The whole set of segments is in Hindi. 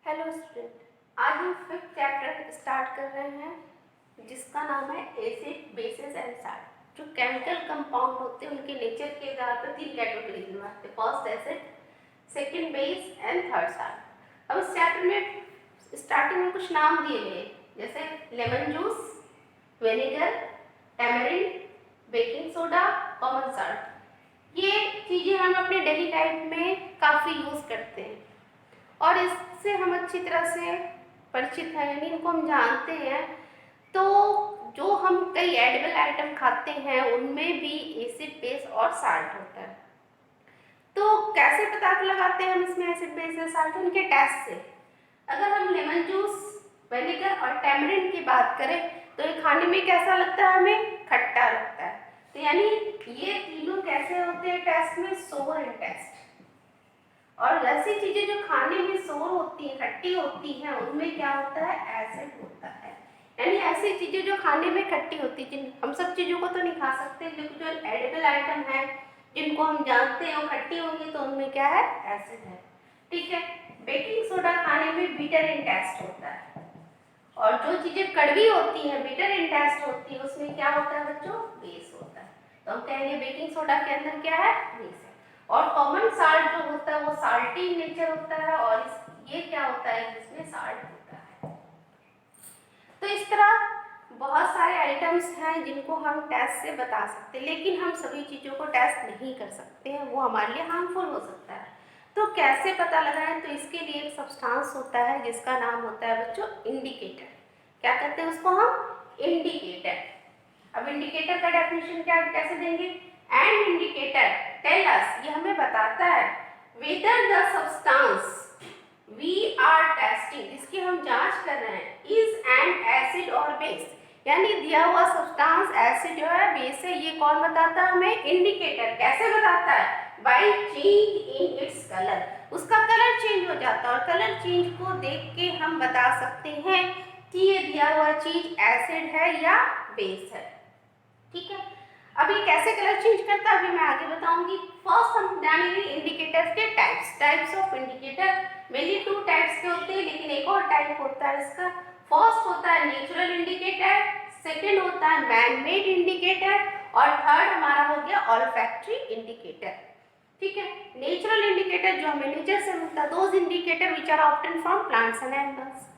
हेलो स्टूडेंट, आज हम फिफ्थ चैप्टर स्टार्ट कर रहे हैं जिसका नाम है एसिड बेसिस एंड साल्ट। जो केमिकल कंपाउंड होते हैं उनके नेचर के आधार पर तीन कैटेगरीज में आते हैं, first acid, second base and third salt. अब इस चैप्टर में स्टार्टिंग में कुछ नाम दिए गए जैसे lemon juice, vinegar, tamarind, baking soda, common salt. ये चीज़ें हम अपने डेली लाइफ में काफ़ी यूज़ करते हैं और इससे हम अच्छी तरह से परिचित हैं, यानी इनको हम जानते हैं। तो जो हम कई एडिबल आइटम खाते हैं उनमें भी एसिड बेस और साल्ट होता है। तो कैसे पता लगाते हैं हम इसमें एसिड बेस और साल्ट? उनके टेस्ट से। अगर हम लेमन जूस, विनेगर और टैमरिंड की बात करें तो ये खाने में कैसा लगता है? हमें खट्टा लगता है। तो यानी ये तीनों कैसे होते हैं टेस्ट में? सोर एंड टेस्ट। और ऐसी चीजें जो खाने में सोर होती हैं, खट्टी होती हैं, उनमें क्या होता है? एसिड होता है। यानी ऐसी चीजें जो खाने में खट्टी होती हैं, जिन हम सब चीजों को तो नहीं खा सकते, लेकिन जो एडिबल आइटम है जिनको हम जानते हैं वो खट्टी होंगी, तो उनमें क्या है? एसिड है। ठीक है। बेकिंग सोडा खाने में बिटर इन टेस्ट होता है, और जो चीजें कड़वी होती हैं, बिटर इन टेस्ट होती है, उसमें क्या होता है बच्चों? बेस होता है। तो हम कहेंगे बेकिंग सोडा के अंदर क्या है? बेस है। और कॉमन साल्ट जो होता है वो साल्टी नेचर होता है, और ये क्या होता है? इसमें साल्ट होता है। तो इस तरह बहुत सारे आइटम्स हैं जिनको हम टेस्ट से बता सकते हैं, लेकिन हम सभी चीज़ों को टेस्ट नहीं कर सकते हैं, वो हमारे लिए हार्मफुल हो सकता है। तो कैसे पता लगाएं? तो इसके लिए एक सब्सटेंस होता है जिसका नाम होता है बच्चों इंडिकेटर। क्या कहते हैं उसको हम? इंडिकेटर। अब इंडिकेटर का डेफिनेशन क्या कैसे देंगे? एन इंडिकेटर टेल अस, ये हमें बताता है whether the substance we are testing, जिसकी हम जांच कर रहे हैं, इज एन एसिड और बेस। यानी दिया हुआ सब्सटेंस एसिड है, बेस है, ये कौन बताता है हमें? इंडिकेटर। कैसे बताता है? By change in its colour. उसका कलर चेंज हो जाता है, और कलर चेंज को देख के हम बता सकते हैं कि ये दिया हुआ चीज एसिड है या बेस है। ठीक है। अब ये कैसे कलर चेंज करता है अभी मैं आगे बताऊंगी। फर्स्ट हम जानेंगे इंडिकेटर्स के types of indicator. Mainly two types के होते हैं, लेकिन एक और टाइप होता है इसका। फर्स्ट होता है नेचुरल इंडिकेटर, सेकंड होता है मैन मेड इंडिकेटर, और थर्ड हमारा हो गया ऑल्फैक्टरी इंडिकेटर। ठीक है। नेचुरल इंडिकेटर जो हमें नेचर से मिलता है, those indicator which are obtain from plants and animals.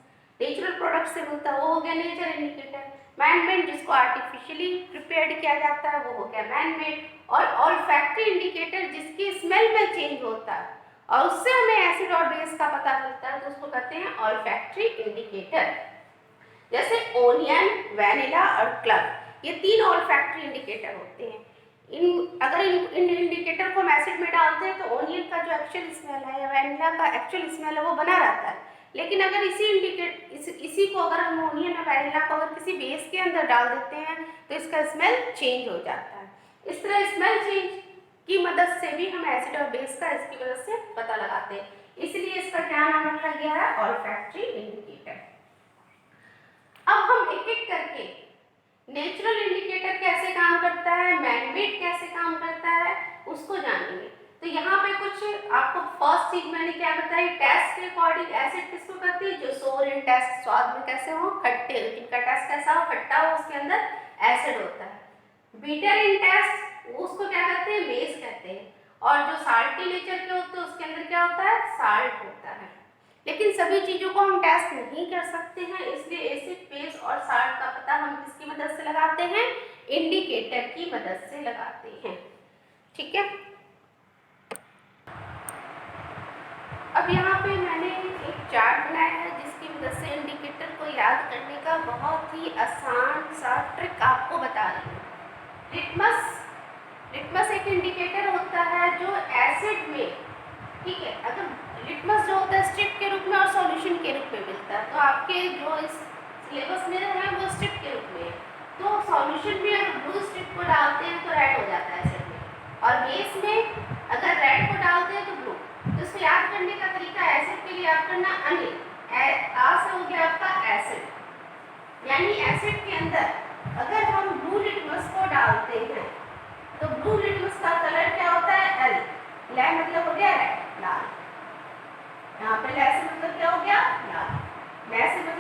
Natural product से मिलता है वो हो गया नेचर इंडिकेटर। मैन मेड जिसको आर्टिफिशियली प्रिपेयर्ड किया जाता है वो हो गया मैन मेड। और ऑल्फैक्टरी इंडिकेटर जिसकी स्मेल में चेंज होता है और उससे हमें एसिड और बेस का पता चलता है, तो उसको कहते हैं ऑल्फैक्टरी इंडिकेटर। जैसे ओनियन, वैनिला और क्लव, ये तीन ऑल्फैक्टरी इंडिकेटर होते हैं। अगर इन इंडिकेटर को हम एसिड में डालते हैं तो ओनियन का जो एक्चुअल स्मेल है या वैनिला का एक्चुअल स्मेल है वो बना रहता है, लेकिन अगर इसी को अगर हम ओनियन और वैनिला को अगर किसी बेस के अंदर डाल देते हैं तो इसका स्मेल चेंज हो जाता है। इस तरह स्मेल चेंज की मदद से भी हम एसिड और बेस का इसकी मदद से पता लगाते हैं, इसलिए इसका क्या नाम रखा गया है? Olfactory indicator. अब हम एक एक करके नेचुरल इंडिकेटर कैसे काम करता है, मैनमेड कैसे काम करता है, उसको जानेंगे। तो यहाँ पे कुछ आपको फर्स्ट चीज मैंने क्या बताई, टेस्ट के अकॉर्डिंग एसिड किसको कहती है? जो सोर इन टेस्ट, स्वाद में कैसे हो? खट्टे, जिनका टेस्ट कैसा हो? खट्टा हो, उसके अंदर एसिड होता है। बीटर इन टेस्ट उसको क्या कहते हैं? बेस कहते हैं। और जो साल्टी नेचर के होते हैं उसके अंदर क्या होता है? साल्ट होता है। लेकिन सभी चीजों को हम टेस्ट नहीं कर सकते हैं, इसलिए एसिड, बेस और साल्ट का पता हम किसकी मदद से लगाते हैं? इंडिकेटर की मदद से लगाते हैं। ठीक है। अब यहाँ पे मैंने एक चार्ट बनाया है जिसकी मदद से इंडिकेटर को याद करने का बहुत ही आसान सा ट्रिक आपको बता रही हूँ। लिटमस एक इंडिकेटर होता है जो एसिड में, ठीक है, अगर लिटमस जो होता है स्ट्रिप के रूप में और सॉल्यूशन के रूप में मिलता है, तो आपके जो इस सिलेबस में है वो स्ट्रिप के रूप में है। तो सॉल्यूशन में अगर ब्लू स्ट्रिप को डालते हैं तो रेड हो जाता है एसिड में, और बेस में अगर रेड को डालते हैं तो ब्लू। तो इसको याद करने का तरीका, एसिड के लिए याद करना अनिल, आ से हो गया आपका एसिड, यानी एसिड के अंदर अगर हम ब्लू लिटमस को डालते हैं तो ब्लू लिटमस का कलर क्या होता है? एल। लै मतलब हो गया रेड, लाल। यहाँ पे लै से मतलब क्या हो गया?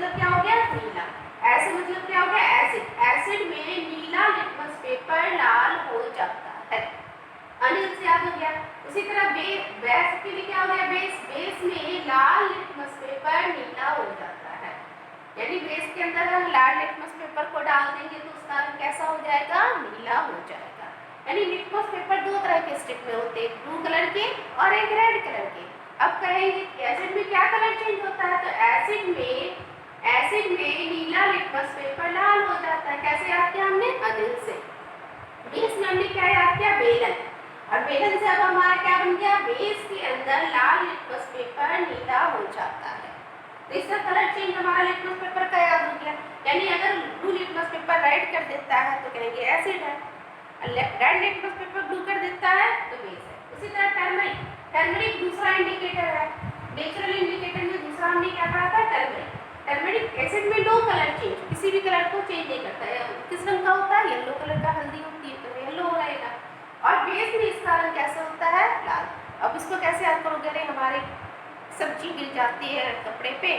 मतलब क्या हो गया नीला, ऐसे मतलब क्या हो गया एसिड, एसिड में नीला लिटमस पेपर लाल हो जाता है। अनिल से याद हो गया। उसी तरह बेस के लिए क्या हो गया बेस, बेस में लाल लिटमस पेपर नीला हो जाता है, यानी बेस के अंदर हम लाल लिटमस पेपर को डाल देंगे तो उसका रंग कैसा हो जाएगा नीला हो जाएगा। यानी लिटमस पेपर दो तरह के स्टिक में होते हैं, ब्लू कलर के और एक रेड कलर के। अब कहेंगे एसिड में क्या कलर चेंज होता है, तो एसिड में नीला लिटमस पेपर लाल हो जाता है। कैसे याद किया हमने अनिल से। बेस में हमने क्या याद किया बेलन, और बेलन से अब हमारा क्या बन गया बेस के अंदर लाल लिटमस पेपर नीला हो जाता है। तो इसका कलर चेंज हमारा लिटमस पेपर का याद हो गया। यानी अगर ब्लू लिटमस पेपर रेड कर देता है तो कहेंगे एसिड है, रेड लिटमस पेपर ब्लू कर देता है तो बेस है। उसी तरह टर्मरिक, टर्मरिक दूसरा इंडिकेटर है, नेचुरल इंडिकेटर में दूसरा हमने क्या पढ़ा था टर्मरिक। टर्मरिक एसिड में नो कलर चेंज, किसी भी कलर को चेंज नहीं करता है, किस रंग का होता है येलो कलर का, हल्दी होती है तो येलो हो रहेगा। और बेस में इसका रंग कैसे होता है लाल। अब इसको कैसे याद करोगे, अरे हमारे सब्जी गिर जाती है कपड़े पे,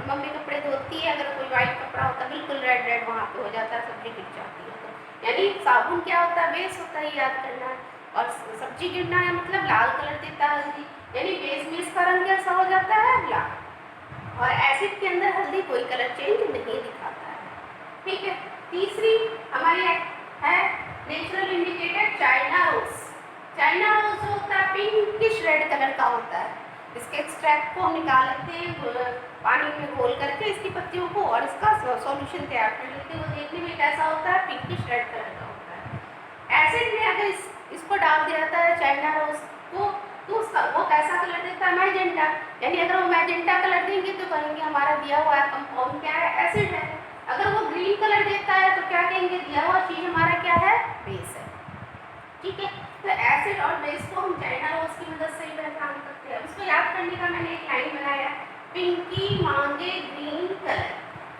मम्मी कपड़े धोती है, अगर कोई व्हाइट कपड़ा होता है बिल्कुल रेड रेड वहाँ पे हो जाता है, सब्जी गिर जाती है, तो यानी साबुन क्या होता है बेस होता है, याद करना है। और सब्जी गिरना है मतलब लाल कलर देता है हल्दी, यानी बेस में इसका रंग कैसा हो जाता है लाल। और एसिड के अंदर हल्दी कोई कलर चेंज नहीं दिखाता है। ठीक है, तीसरी हमारी है natural indicator China rose. China rose जो होता है पिंकिश रेड कलर का होता है। इसके एक्सट्रैक्ट को हम निकाल लेते हैं पानी में घोल करके इसकी पत्तियों को, और इसका सॉल्यूशन तैयार कर लेते हैं। वो देखने में कैसा होता है पिंकिश रेड कलर का होता है। एसिड में अगर इसको डाल दिया जाता है चाइना रोज को तो उसका वो कैसा कलर देता है मैजेंटा, यानी अगर वो मैजेंटा कलर देंगे तो कहेंगे हमारा दिया हुआ कंपाउंड क्या है एसिड है। अगर वो ग्रीन कलर देता है तो क्या कहेंगे दिया हुआ चीज हमारा क्या है बेस है। ठीक है, तो एसिड और बेस को हम चाइना रोज की मदद से ही पहचान सकते हैं। उसको याद करने का मैंने एक लाइन बनाया, पिंकी मांगे ग्रीन कलर।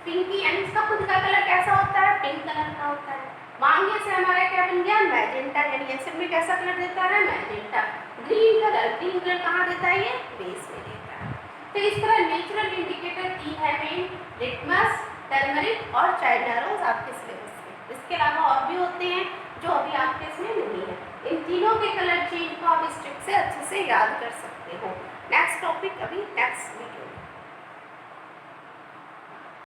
पिंकी यानी इसका खुद का कलर कैसा होता है पिंक कलर का होता है। मांगे से हमारा क्या बन गया मैजेंटा, यानी एसिड में कैसा कलर देता है मैजेंटा। ग्रीन कलर कहाँ देता है ये बेस में देता है। तो इस तरह नेचुरल इंडिकेटर तीन है मेन, लिटमस, टर्मरिक और चाइना रोज आपके सिलेबस में। इसके अलावा और भी होते हैं जो अभी आपके इसमें नहीं है। इन तीनों के कलर चेंज को आप इस ट्रिक से अच्छे से याद कर सकते हो। नेक्स्ट टॉपिक अभी नेक्स्ट वीडियो।